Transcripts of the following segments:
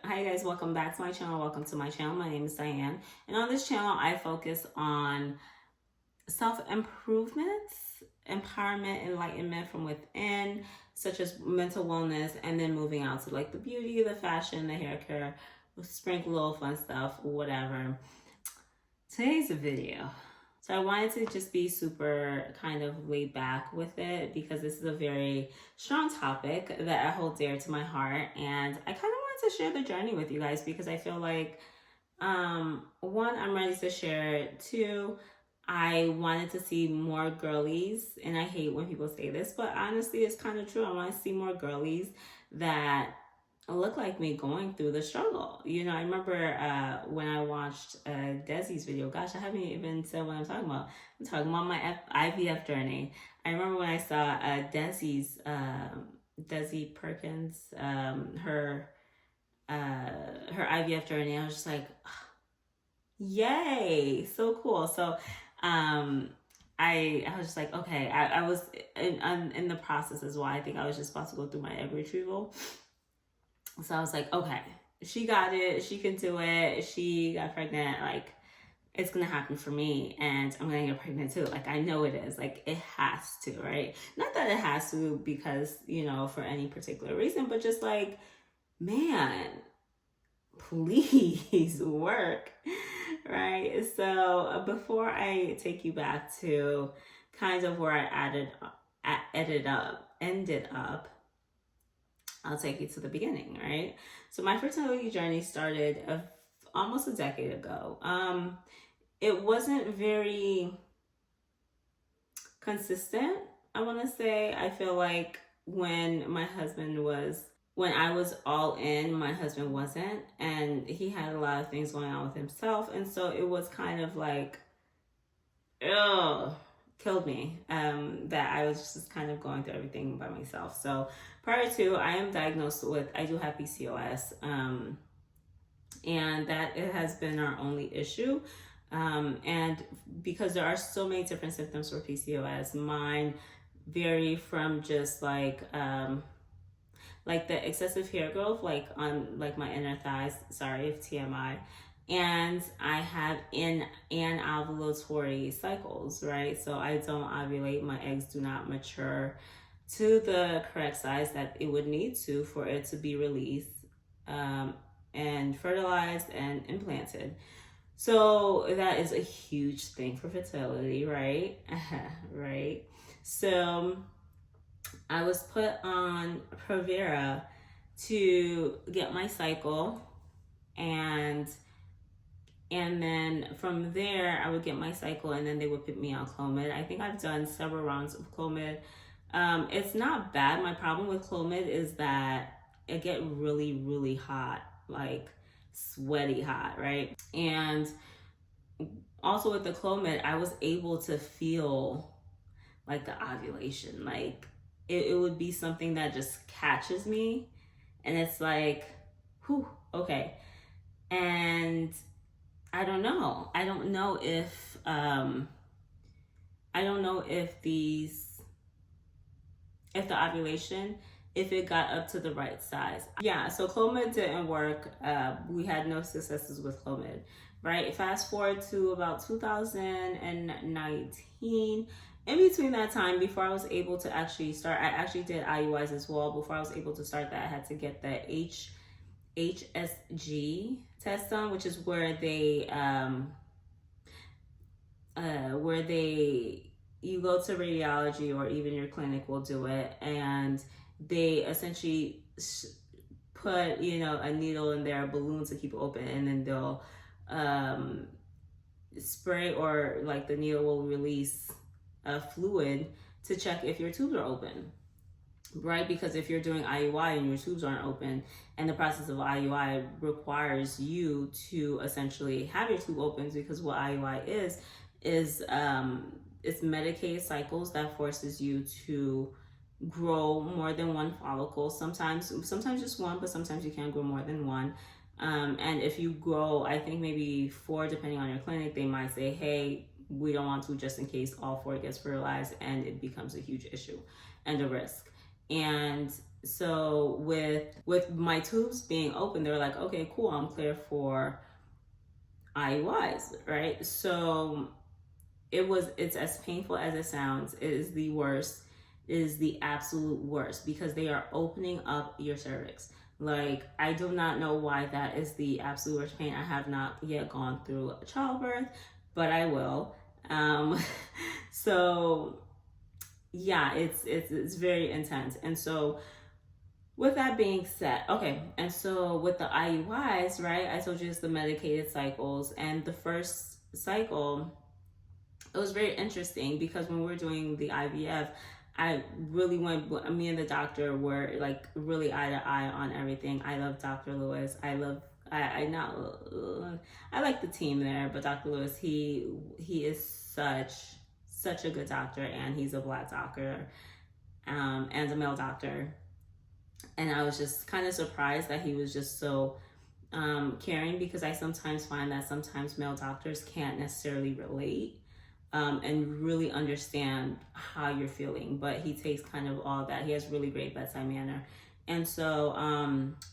Hi guys, welcome back to my channel. Welcome to my channel. My name is Diane, and on this channel I focus on self-improvements, empowerment, enlightenment from within, such as mental wellness, and then moving out to like the beauty, the fashion, the hair care, sprinkle little fun stuff, whatever. Today's video. So I wanted to just be super kind of laid back with it because this is a very strong topic that I hold dear to my heart, and I kind of wanted to share the journey with you guys because I feel like one, I'm ready to share it. Two, I wanted to see more girlies, and I hate when people say this, but honestly it's kind of true. I want to see more girlies that look like me going through the struggle. You know, I remember when I watched Desi's video. Gosh, I haven't even said what I'm talking about. I'm talking about my IVF journey. I remember when I saw Desi Perkins, her IVF journey. I was just like, yay, so cool. So I was just like, okay, I was in the process as well. I think I was just about to go through my egg retrieval. So I was like, okay, she got it. She can do it. She got pregnant. Like, it's going to happen for me, and I'm going to get pregnant too. Like, I know it is. Like, it has to, right? Not that it has to because, you know, for any particular reason, but just like, man, please work, right? So before I take you back to kind of where I ended up, I'll take you to the beginning, right? So my fertility journey started almost a decade ago. It wasn't very consistent, I want to say. I feel like when I was all in, my husband wasn't, and he had a lot of things going on with himself, and so it was kind of like, ugh, killed me, that I was just kind of going through everything by myself. So prior to, I am diagnosed with, I do have PCOS, and that it has been our only issue. And because there are so many different symptoms for PCOS, mine vary from just like the excessive hair growth, like on like my inner thighs, sorry if TMI, and I have anovulatory cycles, right? So I don't ovulate, my eggs do not mature to the correct size that it would need to for it to be released and fertilized and implanted. So that is a huge thing for fertility, right? Right. So I was put on Provera to get my cycle, and then from there I would get my cycle, and then they would put me on Clomid. I think I've done several rounds of Clomid. It's not bad. My problem with Clomid is that it get really, really hot, like sweaty hot, right? And also with the Clomid, I was able to feel like the ovulation, like it would be something that just catches me, and it's like, whew, okay. And I don't know if the ovulation, if it got up to the right size. Yeah, so Clomid didn't work. We had no successes with Clomid, right? Fast forward to about 2019. In between that time, before I was able to actually start, I actually did IUIs as well. Before I was able to start that, I had to get the HSG test done, which is where you go to radiology, or even your clinic will do it, and they essentially put, you know, a needle in there, a balloon to keep it open, and then they'll spray, or like the needle will release a fluid to check if your tubes are open, right? Because if you're doing IUI and your tubes aren't open, and the process of IUI requires you to essentially have your tube open, because what IUI is it's Medicaid cycles that forces you to grow more than one follicle. Sometimes just one, but sometimes you can grow more than one. And if you grow, I think maybe 4, depending on your clinic, they might say, hey, we don't want to, just in case all 4 gets fertilized and it becomes a huge issue and a risk. And so with my tubes being open, they were like, okay, cool, I'm clear for IUIs, right? So it's as painful as it sounds. It is the worst. It is the absolute worst because they are opening up your cervix. Like, I do not know why that is the absolute worst pain. I have not yet gone through a childbirth, but I will. Um, so yeah, it's very intense. And so with that being said, okay, and so with the IUIs, right? I told you it's the medicated cycles, and the first cycle, it was very interesting because when we were doing the IVF, I really went, me and the doctor were like really eye to eye on everything. I love Dr. Lewis. I not, I like the team there, but Dr. Lewis, he is such a good doctor, and he's a Black doctor, and a male doctor. And I was just kind of surprised that he was just so caring, because I sometimes find that sometimes male doctors can't necessarily relate and really understand how you're feeling, but he takes kind of all that. He has really great bedside manner. And so,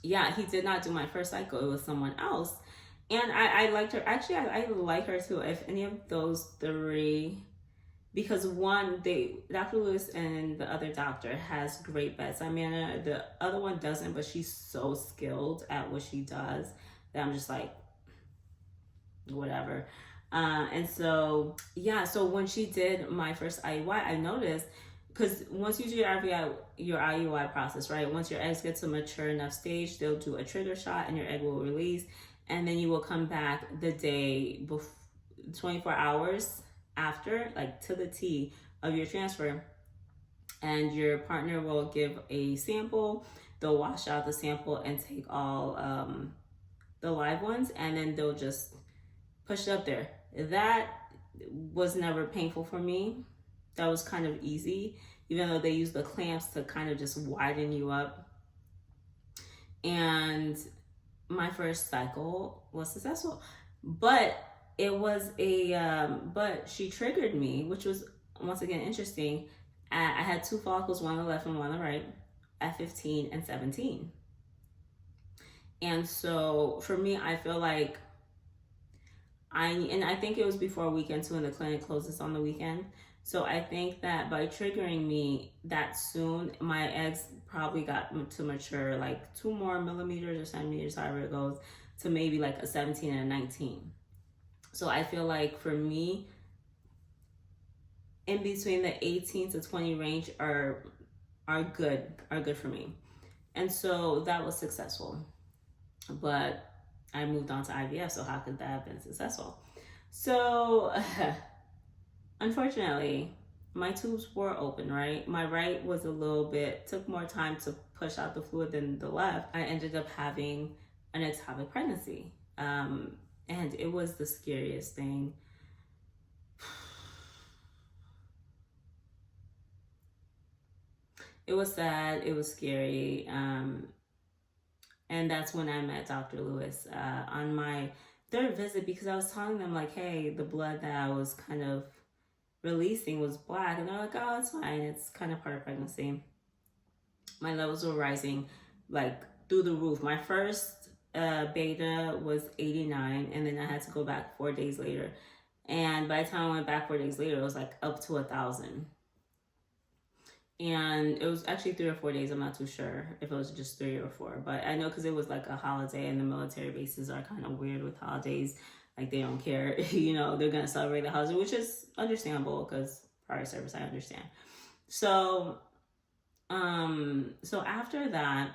yeah, he did not do my first cycle. It was someone else. And I liked her. Actually, I like her too. If any of those three, because one, Dr. Lewis and the other doctor has great bedside manner. The other one doesn't, but she's so skilled at what she does that I'm just like, whatever. And so, yeah, so when she did my first IUI, I noticed, because once you do your IUI process, right? Once your eggs get to mature enough stage, they'll do a trigger shot and your egg will release. And then you will come back the day before, 24 hours after, like to the T of your transfer. And your partner will give a sample. They'll wash out the sample and take all the live ones, and then they'll just push it up there. That was never painful for me. That was kind of easy, even though they use the clamps to kind of just widen you up. And my first cycle was successful, but it was but she triggered me, which was once again interesting. I had two follicles, one on the left and one on the right, at 15 and 17. And so for me, I feel like I think it was before weekend too, and the clinic closes on the weekend. So I think that by triggering me that soon, my eggs probably got to mature like 2 more millimeters or centimeters, however it goes, to maybe like a 17 and a 19. So I feel like for me, in between the 18 to 20 range are good for me. And so that was successful. But I moved on to IVF, so how could that have been successful? So unfortunately, my tubes were open, right? My right was took more time to push out the fluid than the left. I ended up having an ectopic pregnancy. And it was the scariest thing. It was sad, it was scary. And that's when I met Dr. Lewis on my third visit, because I was telling them like, hey, the blood that I was kind of releasing was black, and they're like, oh, it's fine, it's kind of part of pregnancy. My levels were rising like through the roof. My first beta was 89, and then I had to go back 4 days later, and by the time I went back 4 days later, it was like up to 1,000. And it was actually 3 or 4 days. I'm not too sure if it was just 3 or 4, but I know because it was like a holiday, and the military bases are kind of weird with holidays. Like, they don't care, you know, they're gonna celebrate the holiday, which is understandable because prior service, I understand. So, so after that,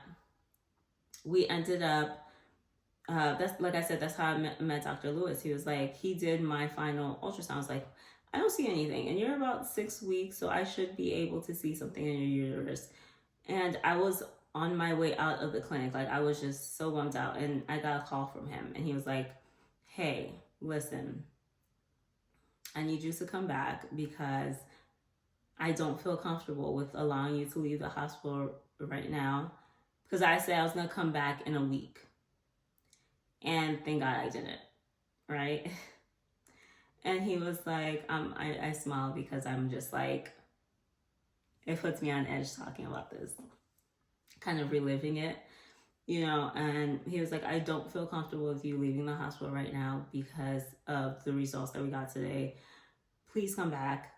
we ended up. That's like I said. That's how I met Dr. Lewis. He was like, he did my final ultrasound. I was like, I don't see anything, and you're about 6 weeks, so I should be able to see something in your uterus. And I was on my way out of the clinic, like I was just so bummed out, and I got a call from him, and he was like, hey, listen, I need you to come back because I don't feel comfortable with allowing you to leave the hospital right now, because I said I was gonna come back in a week, and thank God I didn't, right? And he was like, I smile because I'm just like, it puts me on edge talking about this. kind of reliving it, you know, and he was like, I don't feel comfortable with you leaving the hospital right now because of the results that we got today. Please come back.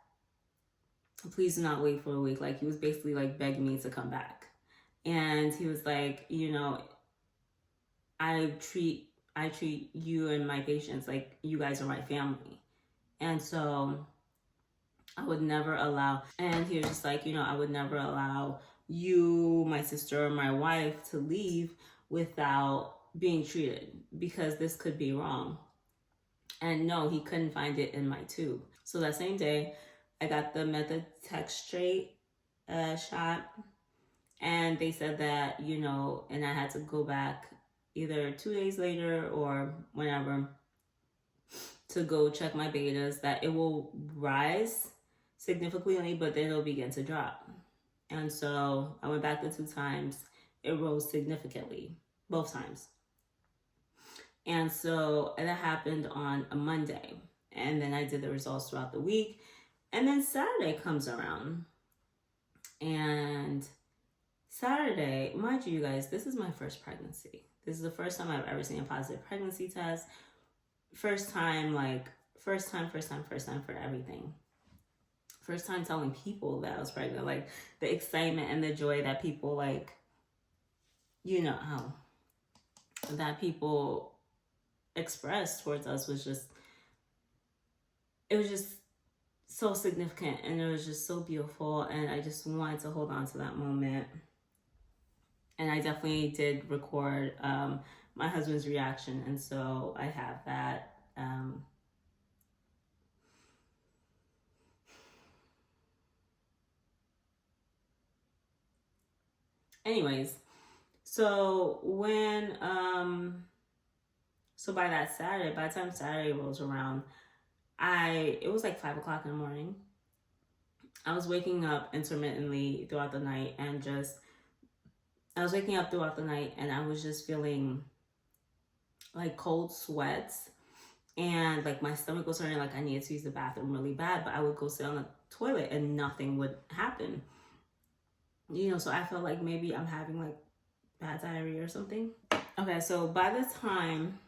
Please do not wait for a week. Like, he was basically like begging me to come back. And he was like, you know, I treat you and my patients like you guys are my family. And so I would never allow, and he was just like, you know, I would never allow you, my sister, or my wife to leave without being treated, because this could be wrong. And no, he couldn't find it in my tube. So that same day, I got the methotrexate shot, and they said that, you know, and I had to go back either 2 days later or whenever to go check my betas, that it will rise significantly, but then it'll begin to drop. And so I went back the 2 times. It rose significantly, both times. And so that happened on a Monday. And then I did the results throughout the week. And then Saturday comes around. And Saturday, mind you guys, this is my first pregnancy. This is the first time I've ever seen a positive pregnancy test. First time for everything. First time telling people that I was pregnant. Like, the excitement and the joy that people, like, you know, how that people expressed towards us was just, it was just so significant, and it was just so beautiful, and I just wanted to hold on to that moment. And I definitely did record my husband's reaction, and so I have that. Anyways, so when so by that Saturday, by the time Saturday rolls around, it was like 5 o'clock in the morning. I was waking up intermittently throughout the night, and I was waking up throughout the night, and I was just feeling like cold sweats, and like my stomach was hurting, like I needed to use the bathroom really bad, but I would go sit on the toilet and nothing would happen. You know, so I felt like maybe I'm having like bad diarrhea or something. Okay, so by the time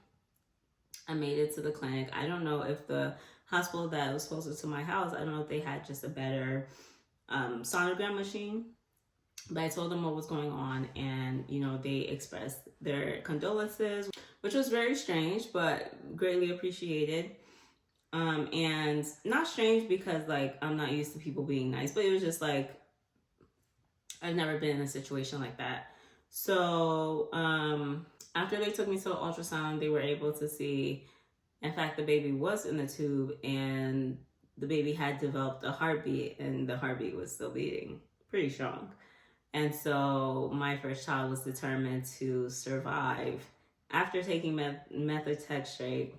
I made it to the clinic, I don't know if the hospital that was closer to my house, I don't know if they had just a better sonogram machine. But I told them what was going on, and, you know, they expressed their condolences, which was very strange, but greatly appreciated. And not strange because, like, I'm not used to people being nice, but it was just like, I've never been in a situation like that. So after they took me to the ultrasound, they were able to see, in fact, the baby was in the tube, and the baby had developed a heartbeat, and the heartbeat was still beating pretty strong. And so my first child was determined to survive. After taking methotrexate,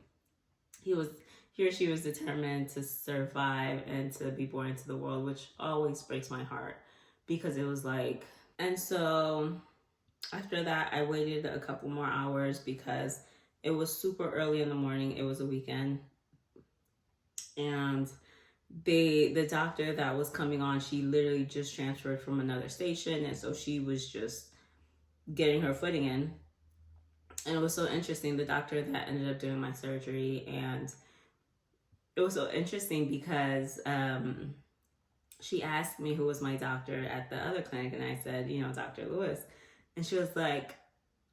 he or she was determined to survive and to be born into the world, which always breaks my heart, because it was like, and so after that, I waited a couple more hours because it was super early in the morning. It was a weekend. And the doctor that was coming on, she literally just transferred from another station, and so she was just getting her footing in. And it was so interesting, the doctor that ended up doing my surgery, and it was so interesting because she asked me who was my doctor at the other clinic, and I said, you know, Dr. Lewis. And she was like,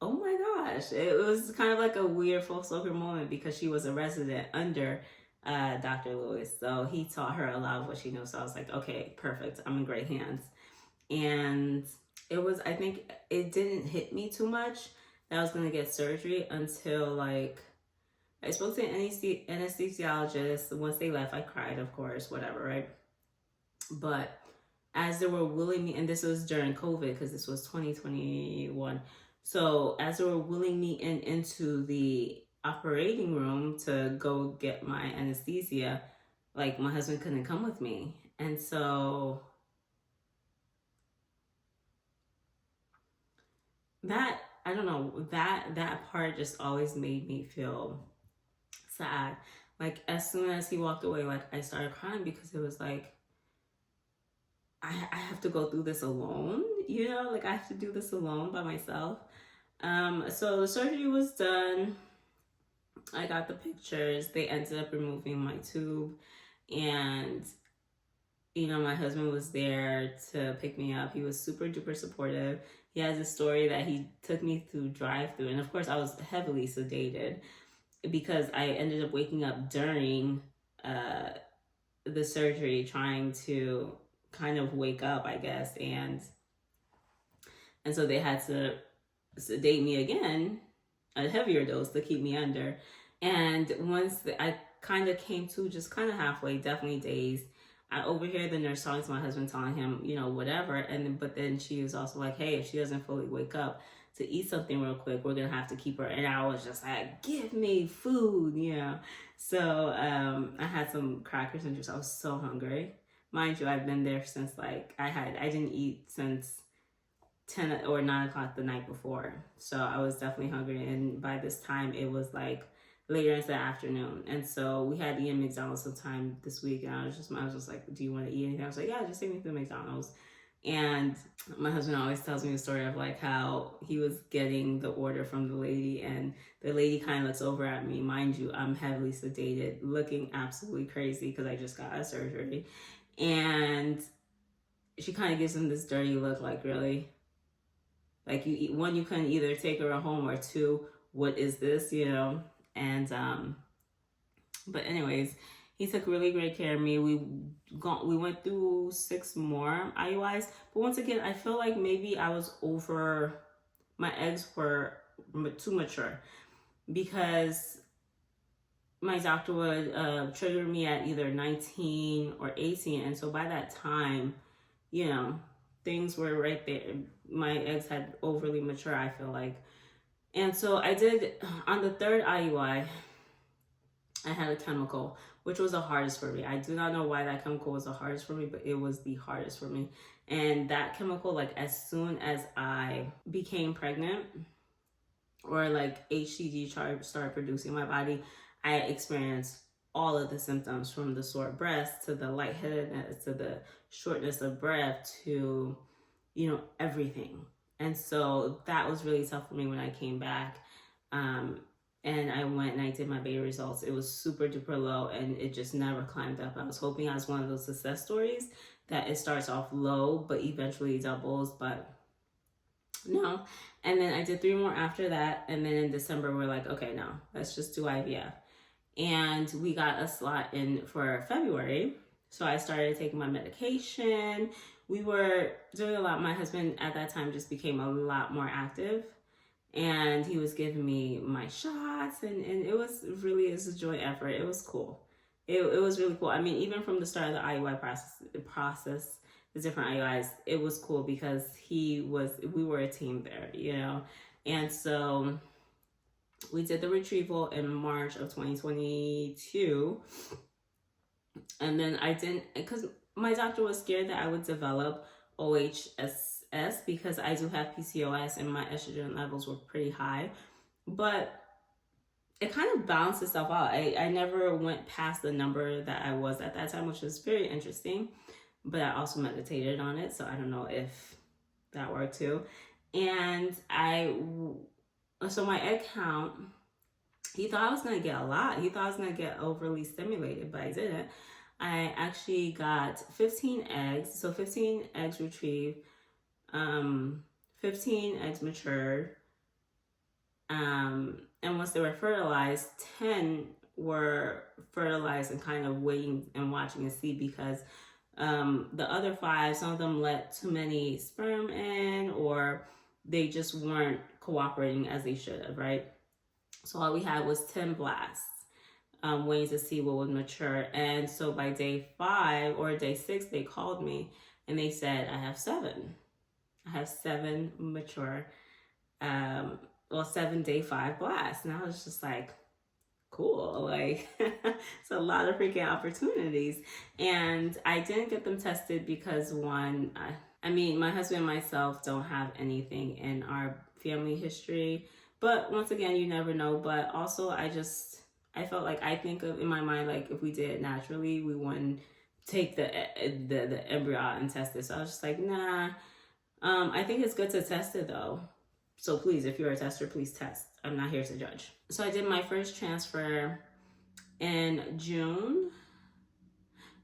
oh my gosh. It was kind of like a weird full circle moment, because she was a resident under Dr. Lewis. So he taught her a lot of what she knows. So I was like, okay, perfect. I'm in great hands. And it was, I think it didn't hit me too much that I was going to get surgery until, like, I spoke to an anesthesiologist. Once they left, I cried, of course, whatever, right? But as they were wheeling me, and this was during COVID, because this was 2021. So as they were wheeling me into the operating room to go get my anesthesia, like, my husband couldn't come with me. And so that, I don't know, that part just always made me feel sad. Like, as soon as he walked away, like, I started crying, because it was like, I have to go through this alone, you know, like I have to do this alone by myself. So the surgery was done. I got the pictures. They ended up removing my tube, and you know, my husband was there to pick me up. He was super duper supportive. He has a story that he took me through drive-through, and of course, I was heavily sedated because I ended up waking up during uh, the surgery, trying to kind of wake up, I guess, and so they had to sedate me again, a heavier dose to keep me under. And once I kind of came to just kind of halfway, definitely dazed, I overhear the nurse talking to my husband, telling him, you know, whatever. But then she was also like, hey, if she doesn't fully wake up to eat something real quick, we're gonna have to keep her. And I was just like, give me food, you know. So I had some crackers and juice. I was so hungry. Mind you, I've been there since like I didn't eat since 10 or 9 o'clock the night before. So I was definitely hungry. And by this time, it was like later into the afternoon. And so we had eaten McDonald's sometime this week. And I was just like, do you want to eat anything? I was like, yeah, just take me to McDonald's. And my husband always tells me the story of like how he was getting the order from the lady, and the lady kind of looks over at me. Mind you, I'm heavily sedated, looking absolutely crazy because I just got a surgery. And she kind of gives him this dirty look, like, really? Like, you couldn't either take her home, or two, what is this, you know? And but anyways, he took really great care of me. We went through 6 more IUIs, but once again, I feel like maybe I was my eggs were too mature, because my doctor would trigger me at either 19 or 18, and so by that time, you know, things were right there. My eggs had overly mature, I feel like. And so I did, on the 3rd IUI, I had a chemical, which was the hardest for me. I do not know why that chemical was the hardest for me, but it was the hardest for me. And that chemical, like, as soon as I became pregnant, or like HCG started producing in my body, I experienced all of the symptoms, from the sore breast to the lightheadedness to the shortness of breath to, you know, everything. And so that was really tough for me when I came back. And I went and I did my beta results. It was super duper low, and it just never climbed up. I was hoping I was one of those success stories that it starts off low, but eventually doubles, but no. And then I did 3 more after that. And then in December, we're like, okay, no, let's just do IVF. And we got a slot in for February. So I started taking my medication. We were doing a lot. My husband at that time just became a lot more active, and he was giving me my shots, and it was a joint effort. It was cool. It was really cool. I mean, even from the start of the IUI process, the different IUIs, it was cool because we were a team there, you know? And so we did the retrieval in March of 2022. And then I didn't, because my doctor was scared that I would develop OHSS because I do have PCOS and my estrogen levels were pretty high. But it kind of balanced itself out. I never went past the number that I was at that time, which was very interesting. But I also meditated on it, so I don't know if that worked too. And so my egg count, he thought I was going to get a lot. He thought I was going to get overly stimulated, but I didn't. I actually got 15 eggs. So 15 eggs retrieved, 15 eggs matured. And once they were fertilized, 10 were fertilized and kind of waiting and watching and see, because the other 5, some of them let too many sperm in, or they just weren't cooperating as they should have, right? So all we had was 10 blasts, waiting to see what would mature. And so by day 5 or day 6, they called me and they said, I have 7. I have 7 mature, 7 day 5 blasts. And I was just like, cool, like it's a lot of freaking opportunities. And I didn't get them tested because, one, I mean, my husband and myself don't have anything in our family history, but once again, you never know. But also, I felt like, I think of in my mind, like, if we did it naturally, we wouldn't take the embryo and test it. So I was just like, nah, I think it's good to test it though. So please, if you're a tester, please test. I'm not here to judge. So I did my first transfer in June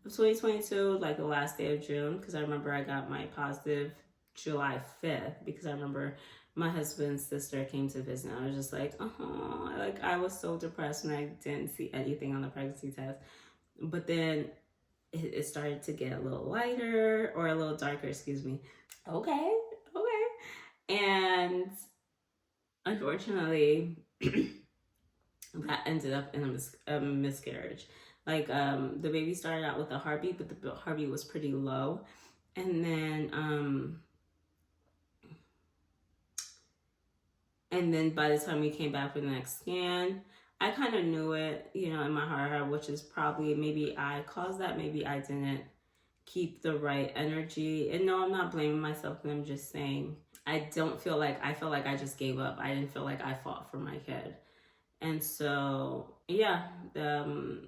of 2022, like the last day of June, because I remember I got my positive July 5th, because I remember my husband's sister came to visit. And I was just like, oh, like I was so depressed when I didn't see anything on the pregnancy test. But then it started to get a little lighter, or a little darker, excuse me. Okay. And unfortunately, that ended up in a miscarriage. Like the baby started out with a heartbeat, but the heartbeat was pretty low. And then by the time we came back for the next scan, I kind of knew it, you know, in my heart, which is probably, maybe I caused that, maybe I didn't keep the right energy. And no, I'm not blaming myself, but I'm just saying, I felt like I just gave up. I didn't feel like I fought for my kid. And so, yeah,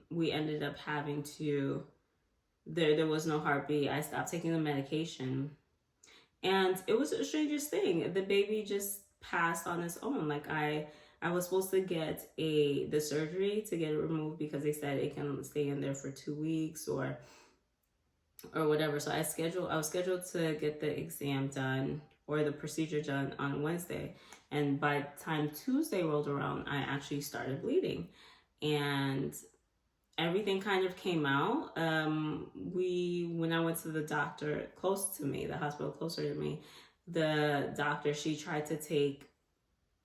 we ended up having to, there was no heartbeat. I stopped taking the medication. And it was the strangest thing. The baby just passed on its own. Like I was supposed to get the surgery to get it removed, because they said it can stay in there for 2 weeks or whatever. So I was scheduled to get the exam done, or the procedure done, on Wednesday. And by the time Tuesday rolled around, I actually started bleeding. And everything kind of came out. When I went to the doctor close to me, the hospital closer to me, the doctor, she tried to take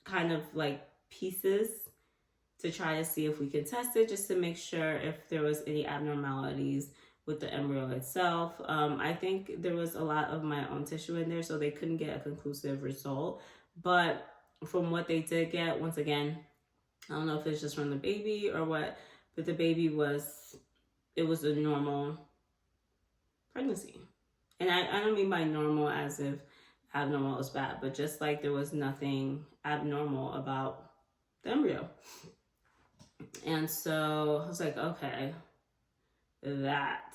kind of like pieces to try to see if we could test it, just to make sure if there was any abnormalities with the embryo itself. I think there was a lot of my own tissue in there, so they couldn't get a conclusive result. But from what they did get, once again, I don't know if it's just from the baby or what, but the baby was a normal pregnancy. And I don't mean by normal as if abnormal is bad, but just like there was nothing abnormal about the embryo. And so I was like, okay, that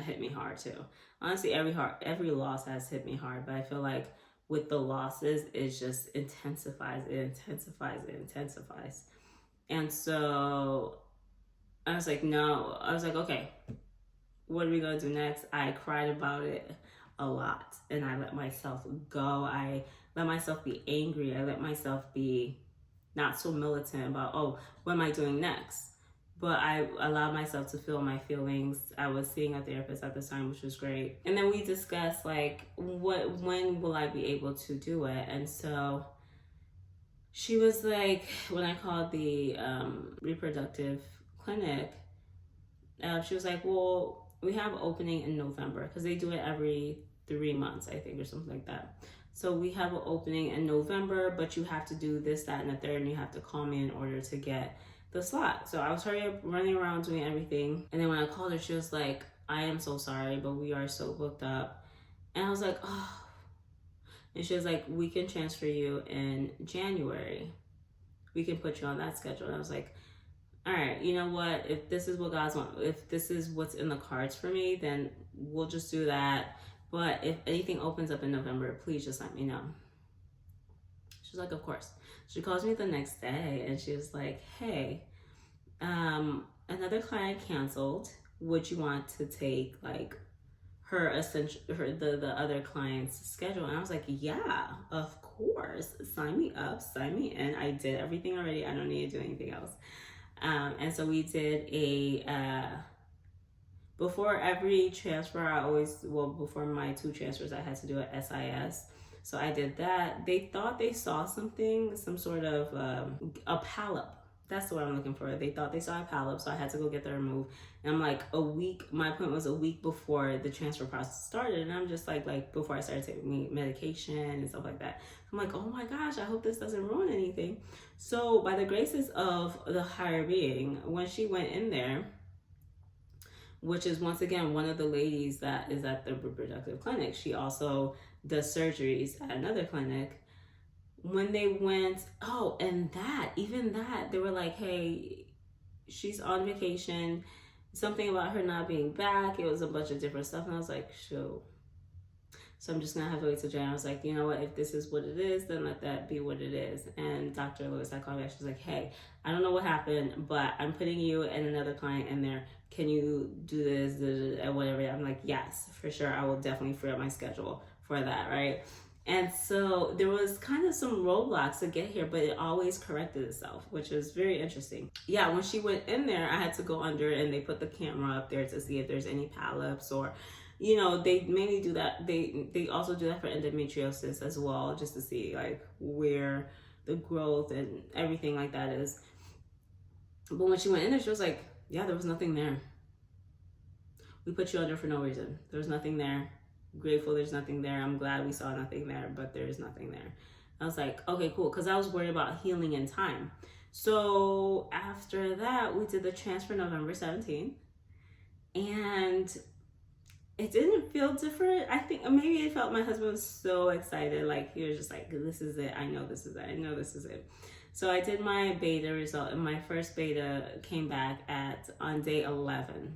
hit me hard too. Honestly, every loss has hit me hard, but I feel like with the losses, it just intensifies. And so I was like, no. I was like, okay, what are we gonna do next? I cried about it a lot, and I let myself go. I let myself be angry. I let myself be not so militant about, oh, what am I doing next? But I allowed myself to feel my feelings. I was seeing a therapist at the time, which was great. And then we discussed like, when will I be able to do it? And so she was like, when I called the reproductive clinic, she was like, well, we have an opening in November, because they do it every 3 months, I think, or something like that. So we have an opening in November, but you have to do this, that, and the third, and you have to call me in order to get the slot. So I was running around doing everything. And then when I called her, she was like, I am so sorry, but we are so booked up. And I was like, oh. And she was like, we can transfer you in January. We can put you on that schedule. And I was like, all right, you know what? If this is what God's want, if this is what's in the cards for me, then we'll just do that. But if anything opens up in November, please just let me know. She's like, of course. She calls me the next day and she was like, hey, another client canceled. Would you want to take like the other client's schedule? And I was like, yeah, of course. Sign me up, sign me in. I did everything already. I don't need to do anything else. And so we did before every transfer, before my 2 transfers, I had to do an SIS. So I did that. They thought they saw something, some sort of a polyp. That's the word I'm looking for. They thought they saw a polyp, so I had to go get that removed. And I'm like, my appointment was a week before the transfer process started. And I'm just like before I started taking medication and stuff like that. I'm like, oh my gosh, I hope this doesn't ruin anything. So by the graces of the higher being, when she went in there, which is once again one of the ladies that is at the reproductive clinic, she also does surgeries at another clinic. When they went, they were like, hey, she's on vacation, something about her not being back. It was a bunch of different stuff. And I was like, shoot. So I'm just gonna have to wait till January. I was like, you know what, if this is what it is, then let that be what it is. And Dr. Lewis, I called her, she was like, hey, I don't know what happened, but I'm putting you and another client in there. Can you do this, and whatever? I'm like, yes, for sure. I will definitely free up my schedule for that, right? And so there was kind of some roadblocks to get here, but it always corrected itself, which is very interesting. Yeah, when she went in there, I had to go under and they put the camera up there to see if there's any polyps or, you know, they mainly do that. They also do that for endometriosis as well, just to see like where the growth and everything like that is. But when she went in there, she was like, yeah, there was nothing there. We put you under for no reason. There was nothing there. Grateful there's nothing there. I'm glad we saw nothing there, but there's nothing there. I was like, okay, cool, because I was worried about healing in time. So after that, we did the transfer November 17th, and it didn't feel different. I think maybe it felt my husband was so excited, like he was just like, this is it. I know this is it. I know this is it. So I did my beta result, and my first beta came back on day 11.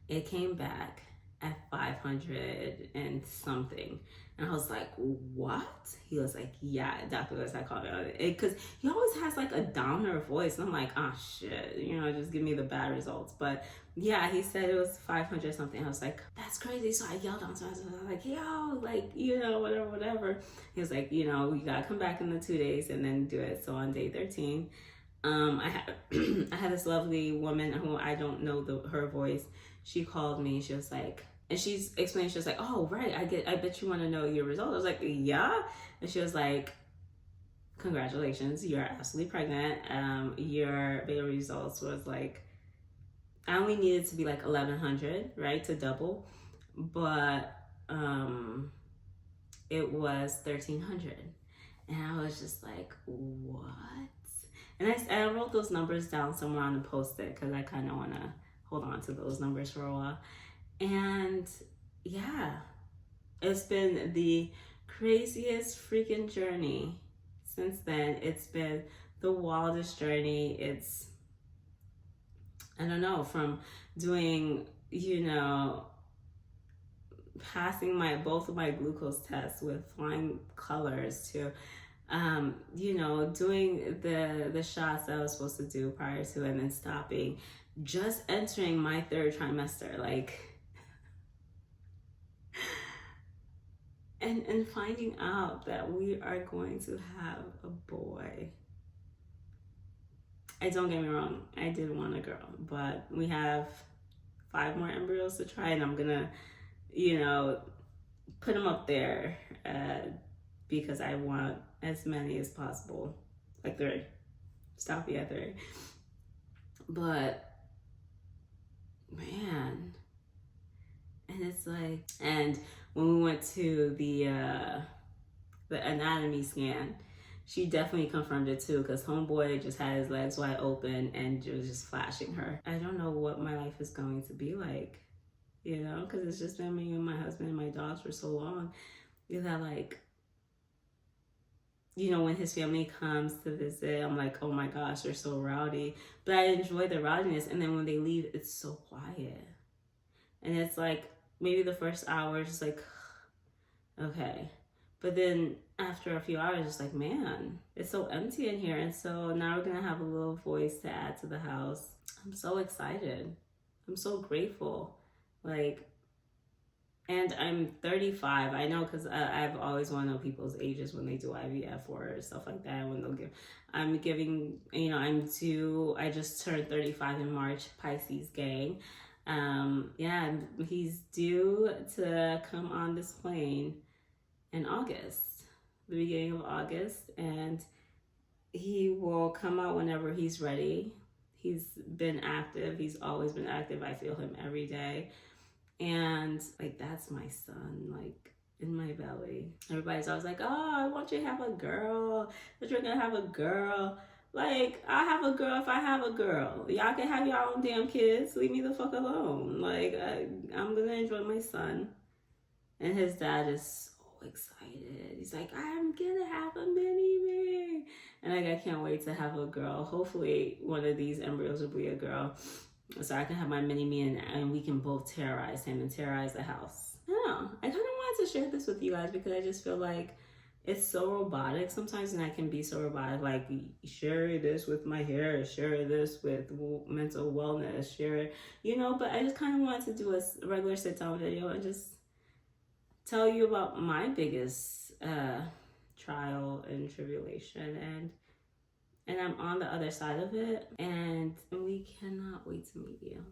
It came back at 500 and something. And I was like, what? He was like, yeah, Dr. Lewis, I called it. Because he always has like a downer voice. And I'm like, oh shit, you know, just give me the bad results. But yeah, he said it was 500 something. I was like, that's crazy. So I yelled on him. I was like, yo, like, you know, whatever. He was like, you know, you gotta come back in the 2 days and then do it. So on day 13, I had this lovely woman who I don't know her voice. She called me. She was like, and she's explained, she was like, oh, right, I bet you want to know your result. I was like, yeah. And she was like, congratulations, you're absolutely pregnant. Your beta results was like, I only needed to be like 1,100, right, to double. But it was 1,300. And I was just like, what? And I wrote those numbers down somewhere on the post-it because I kind of want to hold on to those numbers for a while. And yeah, it's been the craziest freaking journey since then. It's been the wildest journey. It's, I don't know, from doing, you know, passing both of my glucose tests with flying colors to, you know, doing the shots that I was supposed to do prior to and then stopping, just entering my 3rd trimester, like, and finding out that we are going to have a boy. Don't get me wrong, I did want a girl, but we have 5 more embryos to try, and I'm gonna, you know, put them up there because I want as many as possible, like 3. Stop at 3. But man, and it's like, and when we went to the anatomy scan, she definitely confirmed it too, because homeboy just had his legs wide open and was just flashing her. I don't know what my life is going to be like, you know, because it's just been me and my husband and my dogs for so long. That, like, you know, when his family comes to visit, I'm like, oh my gosh, they're so rowdy. But I enjoy the rowdiness, and then when they leave, it's so quiet. And it's like, maybe the first hour is just like, okay. But then after a few hours, it's like, man, it's so empty in here. And so now we're gonna have a little voice to add to the house. I'm so excited. I'm so grateful. Like, and I'm 35. I know, because I've always wanted to know people's ages when they do IVF or stuff like that. When they'll I'm giving, you know, I just turned 35 in March, Pisces gang. Yeah, he's due to come on this plane in August, the beginning of August, and he will come out whenever he's ready. He's been active. He's always been active. I feel him every day. And like, that's my son, like, in my belly. Everybody's always like, oh, I want you to have a girl, but you're gonna have a girl. Like, I have a girl if I have a girl. Y'all can have your own damn kids. Leave me the fuck alone. Like, I'm gonna enjoy my son. And his dad is so excited. He's like, I'm gonna have a mini-me. And like, I can't wait to have a girl. Hopefully one of these embryos will be a girl, so I can have my mini-me and we can both terrorize him and terrorize the house. I don't know. I kind of want wanted to share this with you guys because I just feel like it's so robotic sometimes, and I can be so robotic, like share this with my hair, share this with mental wellness, share it, you know. But I just kind of wanted to do a regular sit down video and just tell you about my biggest trial and tribulation, and I'm on the other side of it, and we cannot wait to meet you.